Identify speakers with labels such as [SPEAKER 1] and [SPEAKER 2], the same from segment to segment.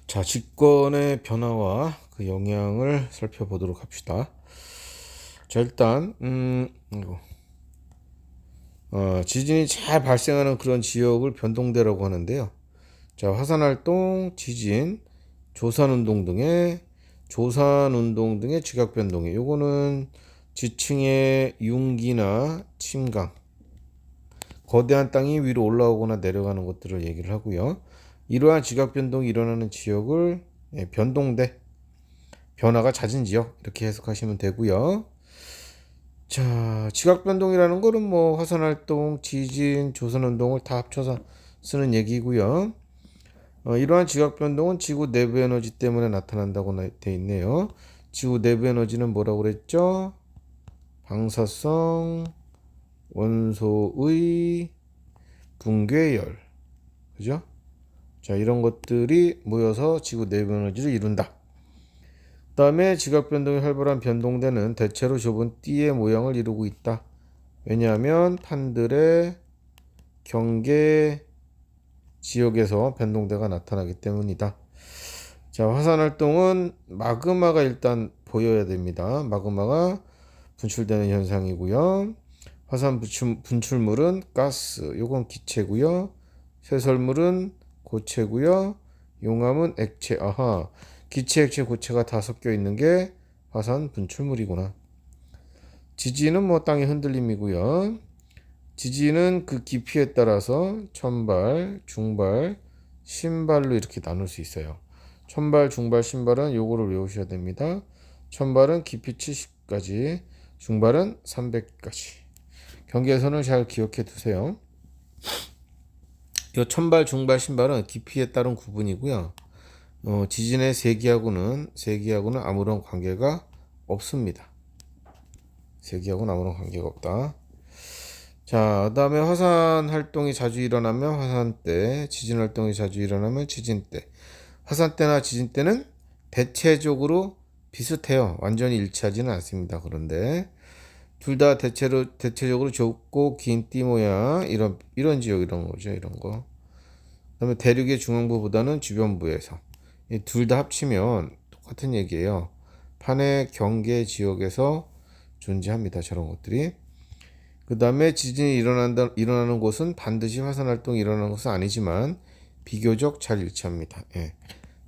[SPEAKER 1] 자, 직권의 변화와 그 영향을 살펴보도록 합시다. 자, 일단 지진이 잘 발생하는 그런 지역을 변동대라고 하는데요. 자, 화산활동, 지진, 조산운동 등의 지각변동이 요거는 지층의 융기나 침강, 거대한 땅이 위로 올라오거나 내려가는 것들을 얘기를 하고요. 이러한 지각변동이 일어나는 지역을 변동대, 변화가 잦은 지역 이렇게 해석하시면 되고요. 자, 지각변동이라는 거는 뭐 화산활동, 지진, 조선운동을 다 합쳐서 쓰는 얘기고요. 이러한 지각변동은 지구 내부 에너지 때문에 나타난다고 돼 있네요. 지구 내부 에너지는 뭐라고 그랬죠? 방사성 원소의 붕괴열, 그죠? 자, 이런 것들이 모여서 지구 내부 에너지를 이룬다. 그 다음에 지각변동이 활발한 변동대는 대체로 좁은 띠의 모양을 이루고 있다. 왜냐하면 판들의 경계 지역에서 변동대가 나타나기 때문이다. 자, 화산활동은 마그마가 일단 보여야 됩니다. 마그마가 분출되는 현상이고요. 화산 분출물은 가스, 요건 기체고요. 쇄설물은 고체고요. 용암은 액체. 아하, 기체, 액체, 고체가 다 섞여 있는 게 화산 분출물이구나. 지진은 뭐 땅의 흔들림이고요. 지진은 그 깊이에 따라서 천발, 중발, 신발로 이렇게 나눌 수 있어요. 천발, 중발, 신발은 요거를 외우셔야 됩니다. 천발은 깊이 70까지, 중발은 300까지. 경계선을 잘 기억해 두세요. 이 천발, 중발, 신발은 깊이에 따른 구분이고요. 지진의 세기하고는 아무런 관계가 없습니다. 세기하고는 아무런 관계가 없다. 자, 그 다음에 화산 활동이 자주 일어나면 화산 때, 지진 활동이 자주 일어나면 지진 때. 화산 때나 지진 때는 대체적으로 비슷해요. 완전히 일치하지는 않습니다. 그런데 둘 다 대체적으로 좁고 긴 띠 모양, 이런 지역, 이런 거죠. 이런 거. 그다음에 대륙의 중앙부보다는 주변부에서. 둘 다 합치면 똑같은 얘기예요. 판의 경계 지역에서 존재합니다. 저런 것들이. 그 다음에 지진이 일어나는 곳은 반드시 화산 활동이 일어나는 것은 아니지만 비교적 잘 일치합니다. 예.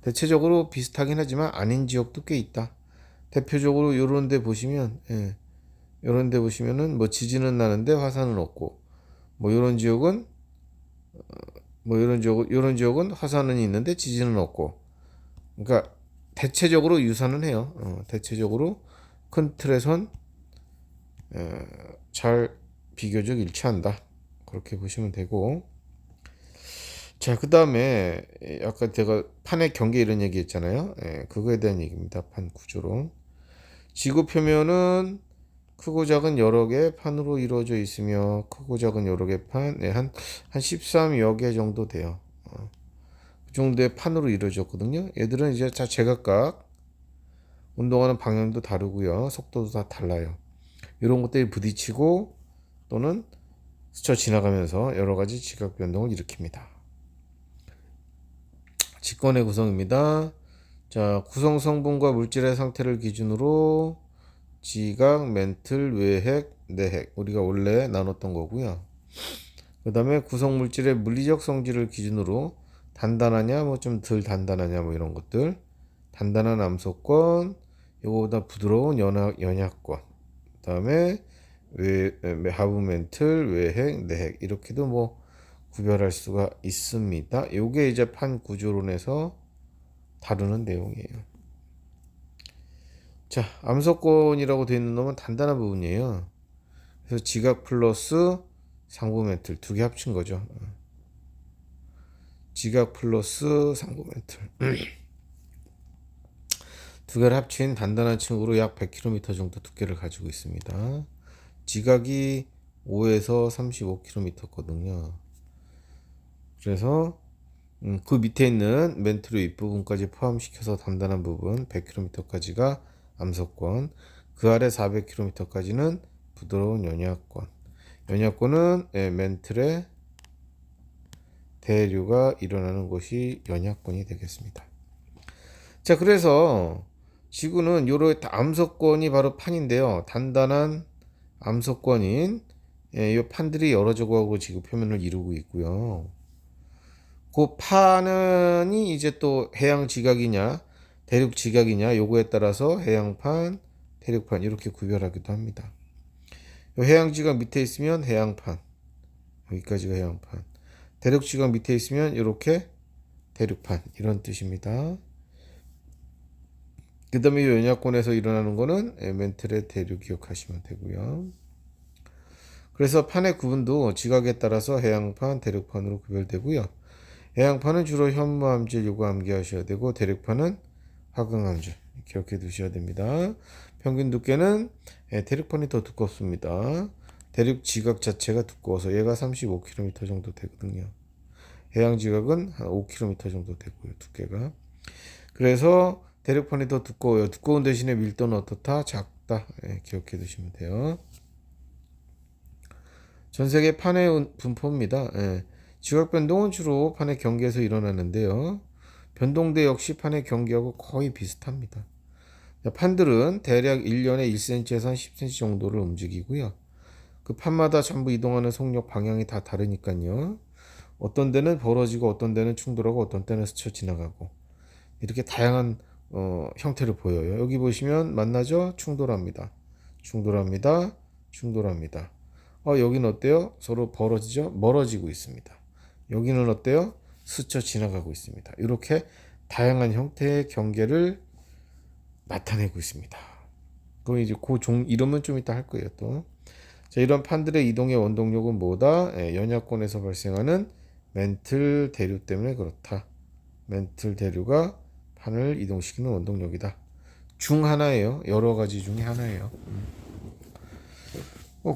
[SPEAKER 1] 대체적으로 비슷하긴 하지만 아닌 지역도 꽤 있다. 대표적으로 요런 데 보시면, 요런 데 보시면은 뭐 지진은 나는데 화산은 없고, 뭐 요런 지역은 화산은 있는데 지진은 없고. 그러니까 대체적으로 유사는 해요. 대체적으로 큰 틀에선 잘 비교적 일치한다. 그렇게 보시면 되고. 자, 그 다음에 아까 제가 판의 경계 이런 얘기 했잖아요. 그거에 대한 얘기입니다. 판 구조론. 지구 표면은 크고 작은 여러 개의 판으로 이루어져 있으며 크고 작은 여러 개의 판, 한 13여 개 정도 돼요. 그 정도의 판으로 이루어졌거든요. 얘들은 이제 다 제각각 운동하는 방향도 다르고요. 속도도 다 달라요. 이런 것들이 부딪히고 또는 스쳐 지나가면서 여러 가지 지각 변동을 일으킵니다. 직권의 구성입니다. 자, 구성 성분과 물질의 상태를 기준으로 지각, 멘틀, 외핵, 내핵 우리가 원래 나눴던 거고요. 그 다음에 구성 물질의 물리적 성질을 기준으로 단단하냐, 뭐 좀 덜 단단하냐, 뭐 이런 것들. 단단한 암소권, 이거보다 부드러운 연약권. 그 다음에 하부 멘틀, 외핵, 내핵 이렇게도 뭐 구별할 수가 있습니다. 요게 이제 판 구조론에서 다루는 내용이에요. 자, 암석권이라고 되어 있는 놈은 단단한 부분이에요. 그래서 지각 플러스 상부 멘틀 두 개 합친 거죠. 지각 플러스 상부 멘틀 두 개를 합친 단단한 층으로 약 100km 정도 두께를 가지고 있습니다. 지각이 5에서 35km거든요. 그래서 그 밑에 있는 멘틀의 윗부분까지 포함시켜서 단단한 부분 100km까지가 암석권, 그 아래 400km까지는 부드러운 연약권. 연약권은 멘틀의 대류가 일어나는 곳이 연약권이 되겠습니다. 자, 그래서 지구는 요런 암석권이 바로 판인데요. 단단한 암석권인 이 판들이 여러 조각으로 지구 표면을 이루고 있고요. 그 판이 이제 또 해양 지각이냐, 대륙 지각이냐 요거에 따라서 해양판, 대륙판 이렇게 구별하기도 합니다. 요 해양 지각 밑에 있으면 해양판, 여기까지가 해양판. 대륙 지각 밑에 있으면 이렇게 대륙판 이런 뜻입니다. 그 다음에 연약권에서 일어나는 거는 멘틀의 대륙 기억하시면 되고요. 그래서 판의 구분도 지각에 따라서 해양판, 대륙판으로 구별되고요. 해양판은 주로 현무암질 요거 암기하셔야 되고 대륙판은 화강암질 기억해 두셔야 됩니다. 평균 두께는 대륙판이 더 두껍습니다. 대륙 지각 자체가 두꺼워서 얘가 35km 정도 되거든요. 해양 지각은 한 5km 정도 되고요. 두께가. 그래서 대륙판이 더 두꺼워요. 두꺼운 대신에 밀도는 어떻다? 작다. 기억해 두시면 돼요. 전 세계 판의 분포입니다. 지각 변동은 주로 판의 경계에서 일어나는데요. 변동대 역시 판의 경계하고 거의 비슷합니다. 판들은 대략 1년에 1cm에서 한 10cm 정도를 움직이고요. 그 판마다 전부 이동하는 속력 방향이 다 다르니까요. 어떤 데는 벌어지고 어떤 데는 충돌하고 어떤 때는 스쳐 지나가고 이렇게 다양한 형태를 보여요. 여기 보시면 만나죠? 충돌합니다. 충돌합니다. 충돌합니다. 여기는 어때요? 서로 벌어지죠? 멀어지고 있습니다. 여기는 어때요? 스쳐 지나가고 있습니다. 이렇게 다양한 형태의 경계를 나타내고 있습니다. 그럼 이제 이름은 좀 이따 할 거예요, 또. 자, 이런 판들의 이동의 원동력은 뭐다? 연약권에서 발생하는 멘틀 대류 때문에 그렇다. 멘틀 대류가 판을 이동시키는 원동력이다. 중 하나예요. 여러 가지 중에 하나예요.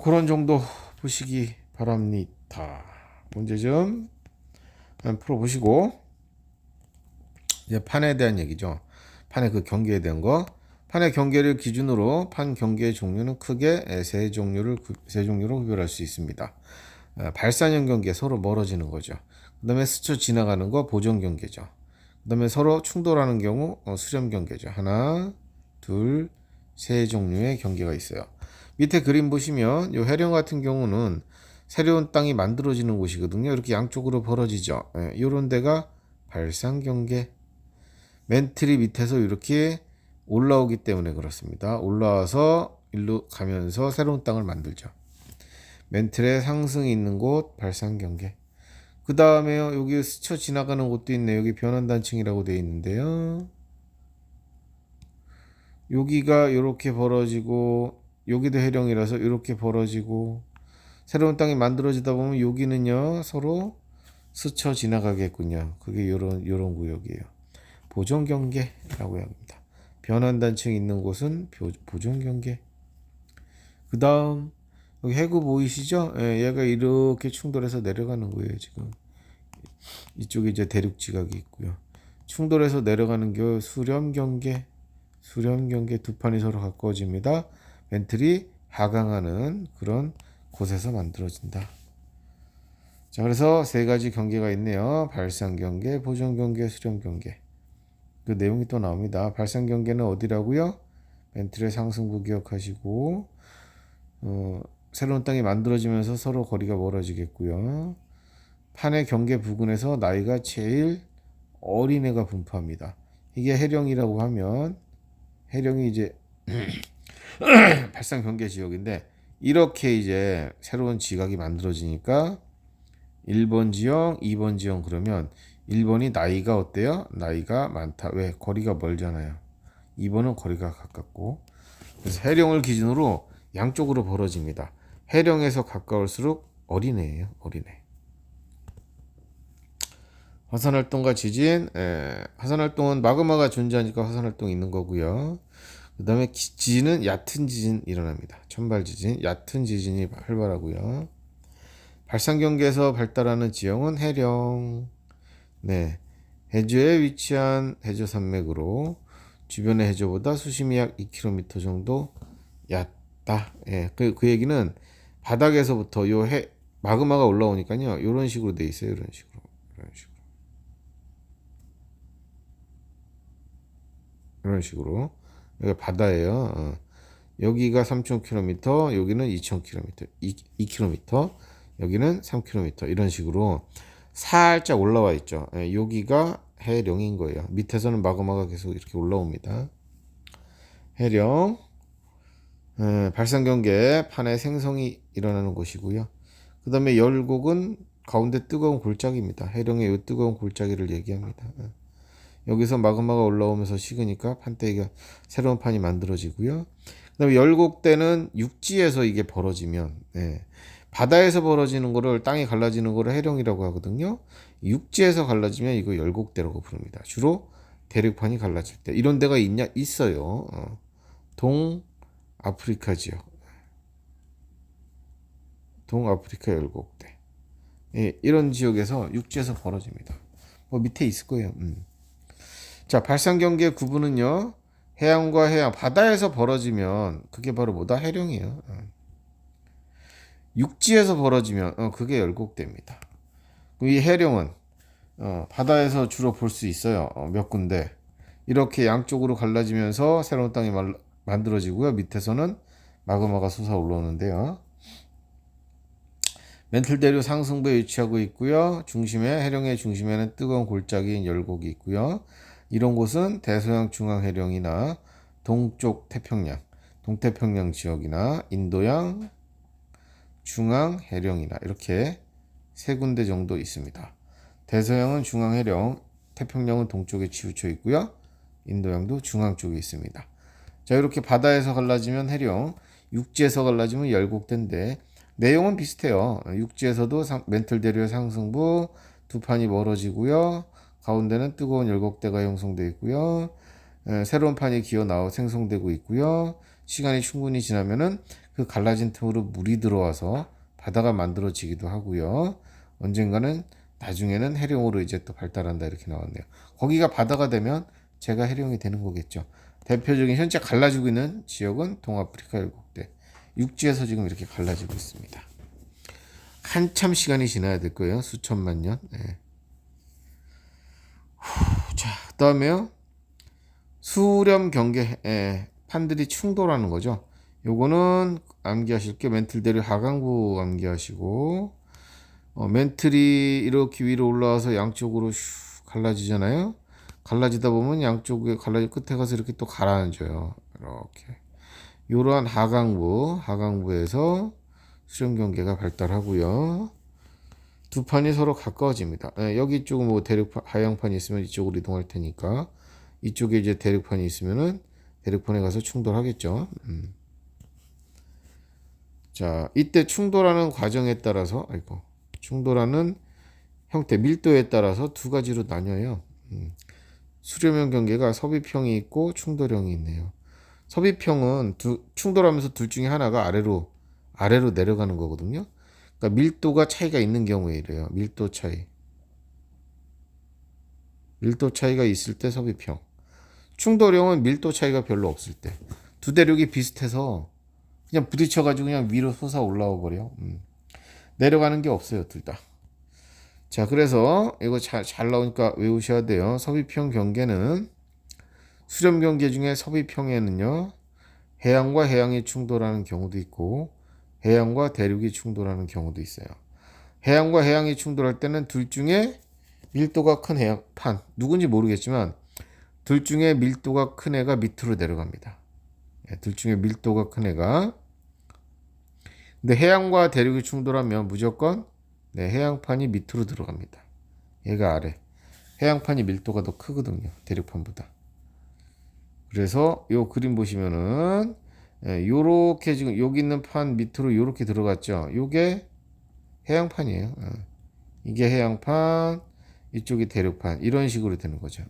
[SPEAKER 1] 그런 정도 보시기 바랍니다. 문제 좀 풀어보시고 이제 판에 대한 얘기죠. 판의 그 경계에 대한 거. 판의 경계를 기준으로 판 경계의 종류는 크게 세 종류로 구별할 수 있습니다. 발산형 경계 서로 멀어지는 거죠. 그 다음에 스쳐 지나가는 거 보정 경계죠. 그 다음에 서로 충돌하는 경우 수렴 경계죠. 하나, 둘, 세 종류의 경계가 있어요. 밑에 그림 보시면 이 해령 같은 경우는 새로운 땅이 만들어지는 곳이거든요. 이렇게 양쪽으로 벌어지죠. 이런 데가 발산 경계. 멘틀이 밑에서 이렇게 올라오기 때문에 그렇습니다. 올라와서 일로 가면서 새로운 땅을 만들죠. 멘틀의 상승이 있는 곳 발산 경계. 그 다음에요. 여기 스쳐 지나가는 곳도 있네. 여기 변환단층이라고 되어 있는데요. 여기가 이렇게 벌어지고 여기도 해령이라서 이렇게 벌어지고 새로운 땅이 만들어지다 보면 여기는요 서로 스쳐 지나가겠군요. 그게 요런 구역이에요. 보정 경계라고 합니다. 변환단층이 있는 곳은 보정 경계. 그 다음 여기 해구 보이시죠? 얘가 이렇게 충돌해서 내려가는 거예요. 지금 이쪽에 이제 대륙 지각이 있고요. 충돌해서 내려가는 게 수렴 경계. 수렴 경계 두 판이 서로 가까워집니다. 멘틀이 하강하는 그런 곳에서 만들어진다. 자, 그래서 세 가지 경계가 있네요. 발산 경계, 보정 경계, 수렴 경계. 그 내용이 또 나옵니다. 발산 경계는 어디라고요? 멘틀의 상승부 기억하시고 새로운 땅이 만들어지면서 서로 거리가 멀어지겠고요. 판의 경계 부근에서 나이가 제일 어린 애가 분포합니다. 이게 해령이라고 하면 해령이 이제 발산 경계 지역인데 이렇게 이제 새로운 지각이 만들어지니까 1번 지형, 2번 지형 그러면 1번이 나이가 어때요? 나이가 많다. 왜? 거리가 멀잖아요. 2번은 거리가 가깝고 그래서 해령을 기준으로 양쪽으로 벌어집니다. 해령에서 가까울수록 어린애예요. 어린애. 화산활동과 지진. 화산활동은 마그마가 존재하니까 화산활동이 있는 거고요. 그 다음에 지진은 얕은 지진 일어납니다. 천발 지진, 얕은 지진이 활발하고요. 발산 경계에서 발달하는 지형은 해령. 네, 해저에 위치한 해저 산맥으로 주변의 해저보다 수심이 약 2km 정도 얕다. 그 얘기는 바닥에서부터 마그마가 올라오니까요. 이런 식으로 돼 있어요. 이런 식으로. 이런 식으로. 이런 식으로. 이런 식으로. 이런 식으로. 이런 식으로. 이런 식으로. 이런 식으로. 이런 식으로. 이런 식으로. 이런 식으로. 이런 식으로. 이런 식으로. 이런 식으로. 이런 식으로. 이런 식으로. 이런 식으로. 이런 식으로. 이런 식으로. 이런 식으로. 여기 바다예요. 여기가 3,000km, 여기는 2,000km, 2km, 여기는 3km 이런 식으로 살짝 올라와 있죠. 여기가 해령인 거예요. 밑에서는 마그마가 계속 이렇게 올라옵니다. 해령, 발산경계 판의 생성이 일어나는 곳이고요. 그 다음에 열곡은 가운데 뜨거운 골짜기입니다. 해령의 이 뜨거운 골짜기를 얘기합니다. 여기서 마그마가 올라오면서 식으니까 판때기가 새로운 판이 만들어지고요. 그 다음에 열곡대는 육지에서 이게 벌어지면, 바다에서 벌어지는 거를, 땅이 갈라지는 거를 해령이라고 하거든요. 육지에서 갈라지면 이거 열곡대라고 부릅니다. 주로 대륙판이 갈라질 때. 이런 데가 있어요. 동아프리카 지역. 동아프리카 열곡대. 이런 지역에서 육지에서 벌어집니다. 뭐 밑에 있을 거예요. 자, 발산경계 구분은요. 해양과 해양, 바다에서 벌어지면 그게 바로 뭐다? 해령이에요. 육지에서 벌어지면 그게 열곡대입니다. 이 해령은 바다에서 주로 볼 수 있어요. 몇 군데. 이렇게 양쪽으로 갈라지면서 새로운 땅이 만들어지고요. 밑에서는 마그마가 솟아 올라오는데요. 멘틀 대륙 상승부에 위치하고 있고요. 해령의 중심에는 뜨거운 골짜기인 열곡이 있고요. 이런 곳은 대서양 중앙해령이나 동쪽 태평양, 동태평양 지역이나 인도양 중앙해령이나 이렇게 세 군데 정도 있습니다. 대서양은 중앙해령, 태평양은 동쪽에 치우쳐 있고요. 인도양도 중앙 쪽에 있습니다. 자, 이렇게 바다에서 갈라지면 해령, 육지에서 갈라지면 열곡대인데 내용은 비슷해요. 육지에서도 멘틀 대륙의 상승부 두 판이 멀어지고요. 가운데는 뜨거운 열곡대가 형성되어 있고요. 새로운 판이 생성되고 있고요. 시간이 충분히 지나면은 그 갈라진 틈으로 물이 들어와서 바다가 만들어지기도 하고요. 언젠가는 나중에는 해령으로 이제 또 발달한다 이렇게 나왔네요. 거기가 바다가 되면 제가 해령이 되는 거겠죠. 대표적인 현재 갈라지고 있는 지역은 동아프리카 열곡대. 육지에서 지금 이렇게 갈라지고 있습니다. 한참 시간이 지나야 될 거예요. 수천만 년. 자, 그 다음에요. 수렴 경계 판들이 충돌하는 거죠. 요거는 암기하실 게 멘틀 대륙 하강부 암기하시고 멘틀이 이렇게 위로 올라와서 양쪽으로 슉 갈라지잖아요. 갈라지다 보면 양쪽에 갈라진 끝에 가서 이렇게 또 가라앉아요. 이렇게 이러한 하강부에서 수렴 경계가 발달하고요. 두 판이 서로 가까워집니다. 여기 쪽은 뭐 하양판이 있으면 이쪽으로 이동할 테니까 이쪽에 이제 대륙판이 있으면은 대륙판에 가서 충돌하겠죠. 자, 이때 충돌하는 과정에 따라서 충돌하는 형태, 밀도에 따라서 두 가지로 나뉘어요. 수렴형 경계가 섭입형이 있고 충돌형이 있네요. 섭입형은 충돌하면서 둘 중에 하나가 아래로 내려가는 거거든요. 그러니까 밀도가 차이가 있는 경우에 이래요. 밀도 차이가 있을 때 섭입형. 충돌형은 밀도 차이가 별로 없을 때. 두 대륙이 비슷해서 그냥 부딪혀가지고 그냥 위로 솟아 올라와 버려. 내려가는 게 없어요, 둘 다. 자, 그래서 이거 잘 나오니까 외우셔야 돼요. 섭입형 경계는 수렴 경계 중에 섭입형에는요, 해양과 해양이 충돌하는 경우도 있고 해양과 대륙이 충돌하는 경우도 있어요. 해양과 해양이 충돌할 때는 둘 중에 밀도가 큰 해양판, 누군지 모르겠지만 둘 중에 밀도가 큰 애가 밑으로 내려갑니다. 둘 중에 밀도가 큰 애가. 근데 해양과 대륙이 충돌하면 무조건 해양판이 밑으로 들어갑니다. 얘가 아래. 해양판이 밀도가 더 크거든요. 대륙판보다. 그래서 요 그림 보시면은 요렇게 지금 여기 있는 판 밑으로 요렇게 들어갔죠. 요게 해양판이에요. 이게 해양판, 이쪽이 대륙판. 이런 식으로 되는 거죠.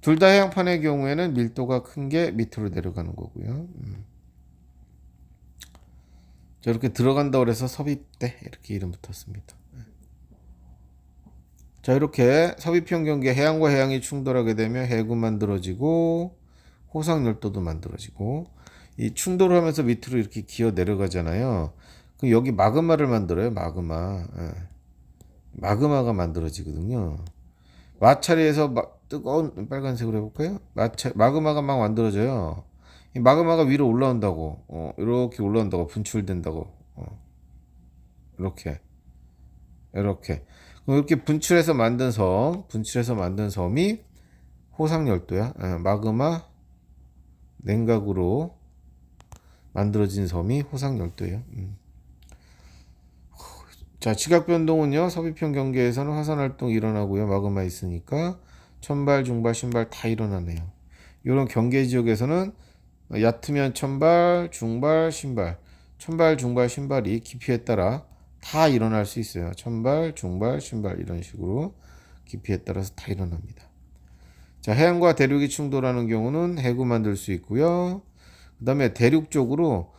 [SPEAKER 1] 둘 다 해양판의 경우에는 밀도가 큰 게 밑으로 내려가는 거고요. 자, 이렇게 들어간다고 해서 섭입대 이렇게 이름 붙었습니다. 자, 이렇게 섭입형 경계 해양과 해양이 충돌하게 되면 해구 만들어지고 호상열도도 만들어지고 이 충돌을 하면서 밑으로 이렇게 기어 내려가잖아요. 그럼 여기 마그마를 만들어요. 마그마가 만들어지거든요. 마찰에서 뜨거운 빨간색으로 해볼까요? 마그마가 막 만들어져요. 이 마그마가 위로 올라온다고, 이렇게 올라온다고, 분출된다고, 이렇게, 이렇게. 그럼 이렇게 분출해서 만든 섬이 호상열도야. 마그마 냉각으로 만들어진 섬이 호상열도예요. 자, 지각 변동은요. 서비평 경계에서는 화산 활동이 일어나고요. 마그마 있으니까 천발, 중발, 신발 다 일어나네요. 이런 경계 지역에서는 얕으면 천발, 중발, 신발, 천발, 중발, 신발이 깊이에 따라 다 일어날 수 있어요. 천발, 중발, 신발 이런 식으로 깊이에 따라서 다 일어납니다. 자, 해안과 대륙이 충돌하는 경우는 해구 만들 수 있고요. 그 다음에 대륙 쪽으로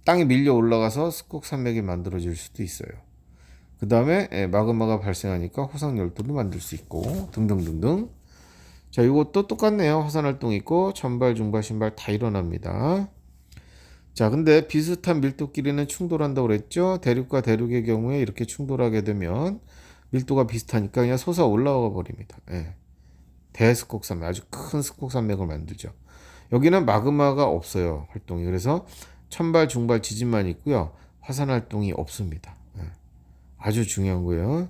[SPEAKER 1] 땅이 밀려 올라가서 스콕산맥이 만들어질 수도 있어요. 그 다음에 마그마가 발생하니까 호상열도도 만들 수 있고 등등등등. 자, 이것도 똑같네요. 화산활동 있고 천발, 중발, 신발 다 일어납니다. 자, 근데 비슷한 밀도끼리는 충돌한다고 그랬죠. 대륙과 대륙의 경우에 이렇게 충돌하게 되면 밀도가 비슷하니까 그냥 솟아 올라가 버립니다. 대스콕산맥, 아주 큰 스콕산맥을 만들죠. 여기는 마그마가 없어요. 활동이. 그래서 천발, 중발 지진만 있고요. 화산 활동이 없습니다. 아주 중요한 거예요.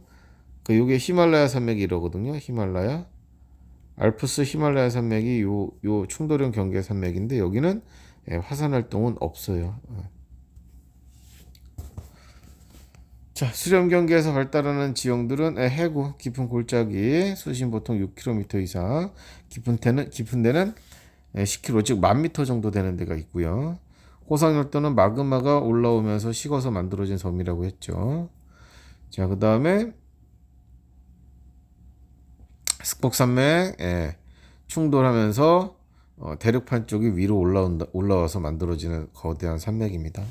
[SPEAKER 1] 요게 히말라야 산맥이 이러거든요. 히말라야. 알프스 히말라야 산맥이 요 충돌형 경계 산맥인데 여기는 화산 활동은 없어요. 자, 수렴 경계에서 발달하는 지형들은 해구, 깊은 골짜기, 수심 보통 6km 이상, 깊은 데는 10km, 즉 10,000m 정도 되는 데가 있고요. 호상열도는 마그마가 올라오면서 식어서 만들어진 섬이라고 했죠. 자, 그 다음에 스콕산맥 충돌하면서 대륙판 쪽이 위로 올라와서 만들어지는 거대한 산맥입니다.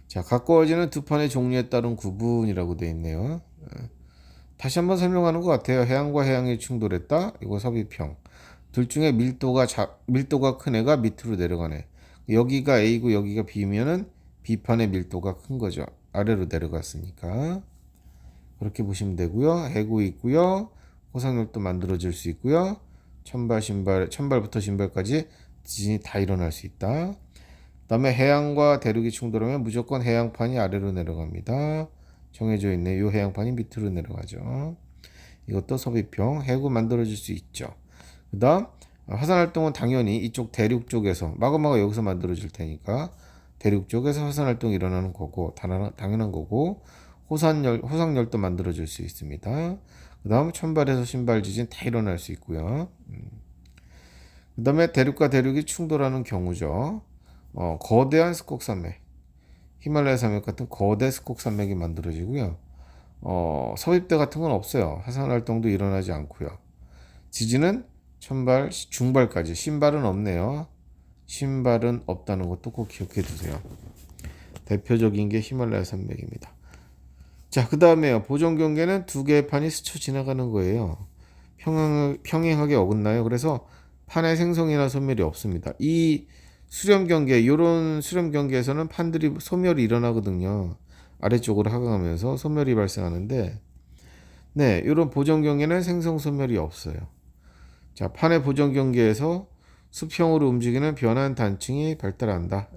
[SPEAKER 1] 자, 가까워지는 두 판의 종류에 따른 구분이라고 되어 있네요. 다시 한번 설명하는 것 같아요. 해안과 해양이 충돌했다. 이거 서비평. 둘 중에 밀도가 큰 애가 밑으로 내려가네. 여기가 A고 여기가 B면은 B판의 밀도가 큰 거죠. 아래로 내려갔으니까. 그렇게 보시면 되고요. 해구 있고요. 호상열도 만들어질 수 있고요. 천발부터 신발까지 지진이 다 일어날 수 있다. 그 다음에 해양과 대륙이 충돌하면 무조건 해양판이 아래로 내려갑니다. 정해져 있네. 요 해양판이 밑으로 내려가죠. 이것도 서비평, 해구 만들어질 수 있죠. 그 다음 화산활동은 당연히 이쪽 대륙 쪽에서 마그마가 여기서 만들어질 테니까 대륙 쪽에서 화산활동이 일어나는 거고 당연한 거고 호상열도 만들어질 수 있습니다. 그 다음 천발에서 신발 지진 다 일어날 수 있고요. 그 다음에 대륙과 대륙이 충돌하는 경우죠. 거대한 스콕산맥, 히말라야 산맥 같은 거대 스콕산맥이 만들어지고요. 서입대 같은 건 없어요. 화산 활동도 일어나지 않고요. 지진은 천발, 중발까지. 신발은 없네요. 신발은 없다는 것도 꼭 기억해 두세요. 대표적인 게 히말라야 산맥입니다. 자, 그 다음에요. 보정 경계는 두 개의 판이 스쳐 지나가는 거예요. 평행하게 어긋나요. 그래서 판의 생성이나 소멸이 없습니다. 이 요런 수렴 경계에서는 판들이 소멸이 일어나거든요. 아래쪽으로 하강하면서 소멸이 발생하는데, 네, 이런 보정 경계는 생성 소멸이 없어요. 자, 판의 보정 경계에서 수평으로 움직이는 변환 단층이 발달한다.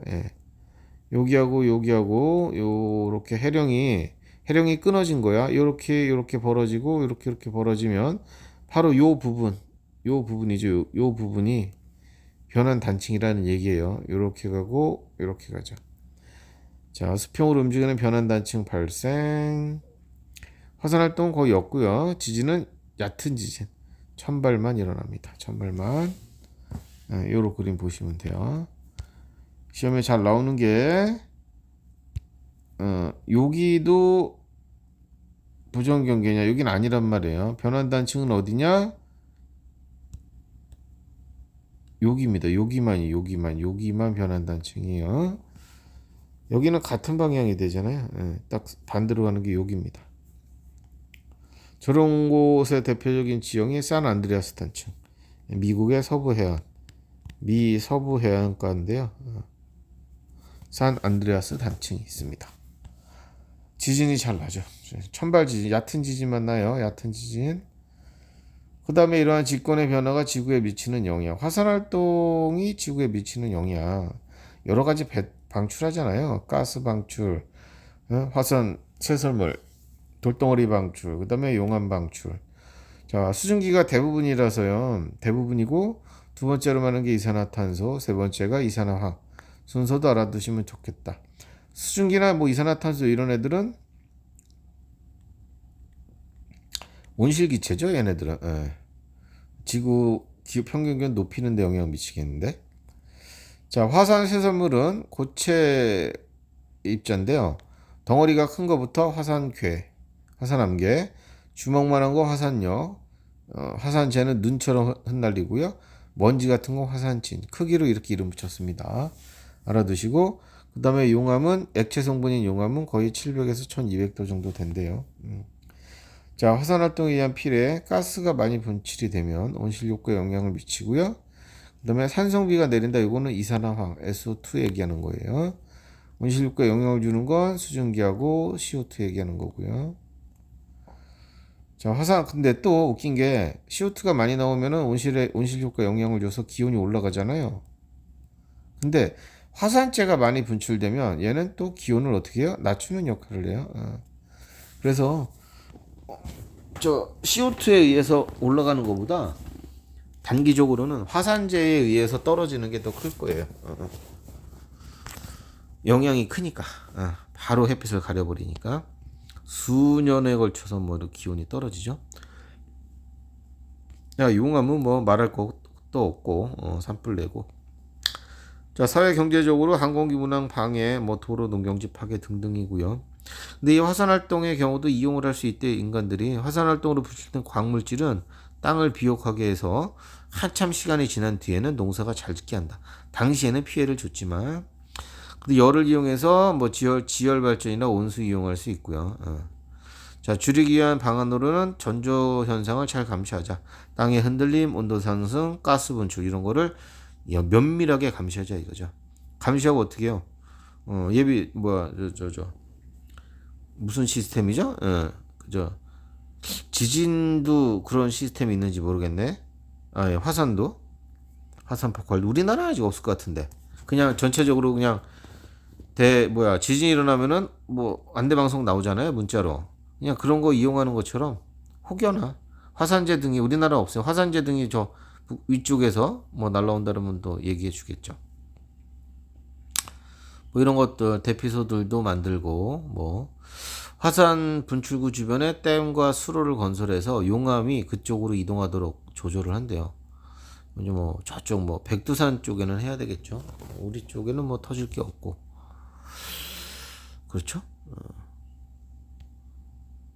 [SPEAKER 1] 여기하고 요렇게 해령이 끊어진 거야. 요렇게 벌어지고 요렇게 벌어지면 바로 요 부분이죠. 요 부분이 변환 단층이라는 얘기예요. 요렇게 가고 요렇게 가죠. 자, 수평으로 움직이는 변환 단층 발생. 화산 활동은 거의 없고요. 지진은 얕은 지진. 천발만 일어납니다. 천발만. 요런 그림 보시면 돼요. 시험에 잘 나오는 게 여기도 부정경계냐? 여긴 아니란 말이에요. 변환 단층은 어디냐? 여기입니다. 여기만 변환 단층이에요. 여기는 같은 방향이 되잖아요. 딱 반대로 가는 게 여기입니다. 저런 곳의 대표적인 지형이 산안드레아스 단층. 미국의 서부 해안가인데요. 산안드레아스 단층이 있습니다. 지진이 잘 나죠. 천발 지진, 얕은 지진만 나요. 얕은 지진. 그 다음에 이러한 직권의 변화가 지구에 미치는 영향. 화산 활동이 지구에 미치는 영향. 여러 가지 방출하잖아요. 가스 방출, 화산 쇠설물, 돌덩어리 방출, 그 다음에 용암 방출. 자, 수증기가 대부분이라서요. 대부분이고, 두 번째로 많은 게 이산화탄소, 세 번째가 이산화황. 순서도 알아두시면 좋겠다. 수증기나 뭐 이산화탄소 이런 애들은 온실기체죠, 얘네들은. 예. 지구 기후 평균 기온 높이는 데 영향을 미치겠는데. 자, 화산 쇠설물은 고체 입자인데요. 덩어리가 큰 거부터 화산괴, 화산암괴, 주먹만한 거 화산역, 화산재는 눈처럼 흩날리고요. 먼지 같은 거 화산진. 크기로 이렇게 이름 붙였습니다. 알아두시고, 그 다음에 용암은 액체 성분인 용암은 거의 700에서 1200도 정도 된대요. 자, 화산 활동에 의한 필에 가스가 많이 분출이 되면 온실 효과에 영향을 미치고요. 그 다음에 산성비가 내린다. 이거는 이산화황, SO2 얘기하는 거예요. 온실 효과에 영향을 주는 건 수증기하고 CO2 얘기하는 거고요. 자, 화산, 근데 또 웃긴 게 CO2가 많이 나오면은 온실 효과 영향을 줘서 기온이 올라가잖아요. 근데 화산재가 많이 분출되면 얘는 또 기온을 어떻게 해요? 낮추는 역할을 해요. 그래서 저 CO2에 의해서 올라가는 것보다 단기적으로는 화산재에 의해서 떨어지는 게 더 클 거예요. 영향이 크니까. 바로 햇빛을 가려버리니까 수년에 걸쳐서 뭐 기온이 떨어지죠. 야, 용암은 뭐 말할 것도 없고 산불 내고. 자, 사회 경제적으로 항공기 운항 방해, 뭐 도로 농경지 파괴 등등이고요. 근데 이 화산 활동의 경우도 이용을 할 수 있대. 인간들이 화산 활동으로 분출된 광물질은 땅을 비옥하게 해서 한참 시간이 지난 뒤에는 농사가 잘 짓게 한다. 당시에는 피해를 줬지만, 근데 열을 이용해서 뭐 지열 발전이나 온수 이용할 수 있고요. 자, 줄이기 위한 방안으로는 전조 현상을 잘 감시하자. 땅의 흔들림, 온도 상승, 가스 분출 이런 거를 면밀하게 감시하자 이거죠. 감시하고 어떻게 해요? 예비 뭐야 무슨 시스템이죠? 그죠? 지진도 그런 시스템이 있는지 모르겠네. 예, 화산도 화산 폭발 우리나라 아직 없을 것 같은데. 그냥 전체적으로 그냥 지진이 일어나면은 뭐 안내 방송 나오잖아요, 문자로. 그냥 그런 거 이용하는 것처럼 혹여나 화산재 등이 우리나라 없어요. 화산재 등이 저 위쪽에서 뭐 날라온다 그러면 또 얘기해 주겠죠. 뭐 이런 것들 대피소들도 만들고 뭐 화산 분출구 주변에 댐과 수로를 건설해서 용암이 그쪽으로 이동하도록 조절을 한대요. 이제 뭐 저쪽 뭐 백두산 쪽에는 해야 되겠죠. 우리 쪽에는 뭐 터질 게 없고 그렇죠.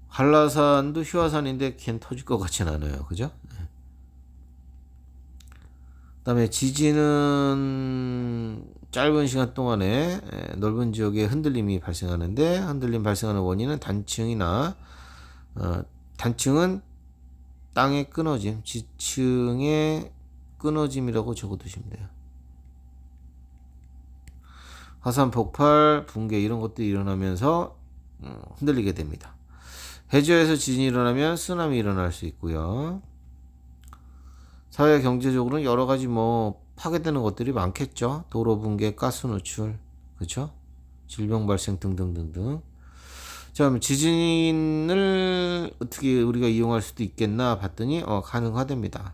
[SPEAKER 1] 한라산도 휴화산인데 걘 터질 것 같진 않아요. 그죠? 그다음에 지진은 짧은 시간 동안에 넓은 지역에 흔들림이 발생하는데 흔들림 발생하는 원인은 단층은 땅의 끊어짐, 지층의 끊어짐이라고 적어두시면 돼요. 화산 폭발, 붕괴 이런 것들이 일어나면서 흔들리게 됩니다. 해저에서 지진이 일어나면 쓰나미 일어날 수 있고요. 사회 경제적으로는 여러 가지 뭐 파괴되는 것들이 많겠죠. 도로 붕괴, 가스 노출, 그렇죠? 질병 발생 등등등등. 자, 그럼 지진을 어떻게 우리가 이용할 수도 있겠나 봤더니 가능하답니다.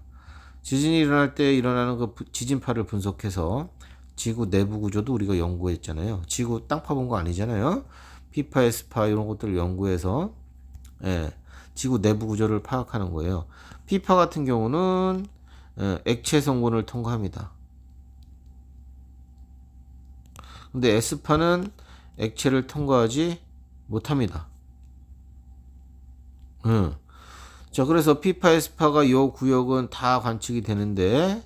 [SPEAKER 1] 지진이 일어날 때 일어나는 그 지진파를 분석해서 지구 내부 구조도 우리가 연구했잖아요. 지구 땅 파본 거 아니잖아요. P파, S파 이런 것들을 연구해서 지구 내부 구조를 파악하는 거예요. P파 같은 경우는 액체 성분을 통과합니다. 근데 S파는 액체를 통과하지 못합니다. 자, 그래서 P파, S파가 요 구역은 다 관측이 되는데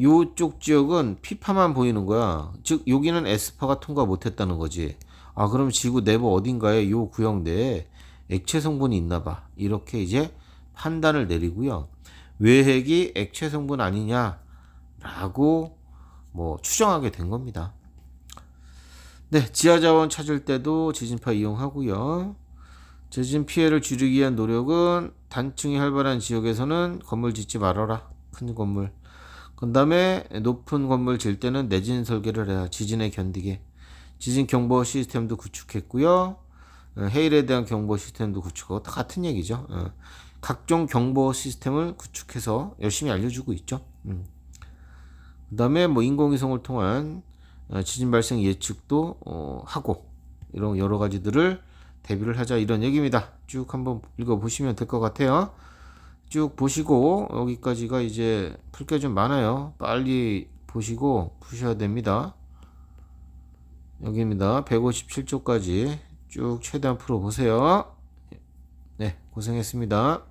[SPEAKER 1] 요쪽 지역은 P파만 보이는 거야. 즉 여기는 S파가 통과 못했다는 거지. 그럼 지구 내부 어딘가에 요 구역 내에 액체 성분이 있나 봐. 이렇게 이제 판단을 내리고요. 외핵이 액체 성분 아니냐라고 뭐 추정하게 된 겁니다. 네, 지하 자원 찾을 때도 지진파 이용하고요. 지진 피해를 줄이기 위한 노력은 단층이 활발한 지역에서는 건물 짓지 말아라. 큰 건물. 그 다음에 높은 건물 질 때는 내진 설계를 해야 지진에 견디게. 지진 경보 시스템도 구축했고요. 해일에 대한 경보 시스템도 구축하고 다 같은 얘기죠. 각종 경보 시스템을 구축해서 열심히 알려주고 있죠. 그 다음에 뭐 인공위성을 통한 지진 발생 예측도 하고 이런 여러 가지들을 대비를 하자 이런 얘기입니다. 쭉 한번 읽어보시면 될 것 같아요. 쭉 보시고 여기까지가 이제 풀 게 좀 많아요. 빨리 보시고 푸셔야 됩니다. 여기입니다. 157쪽까지 쭉 최대한 풀어보세요. 네, 고생했습니다.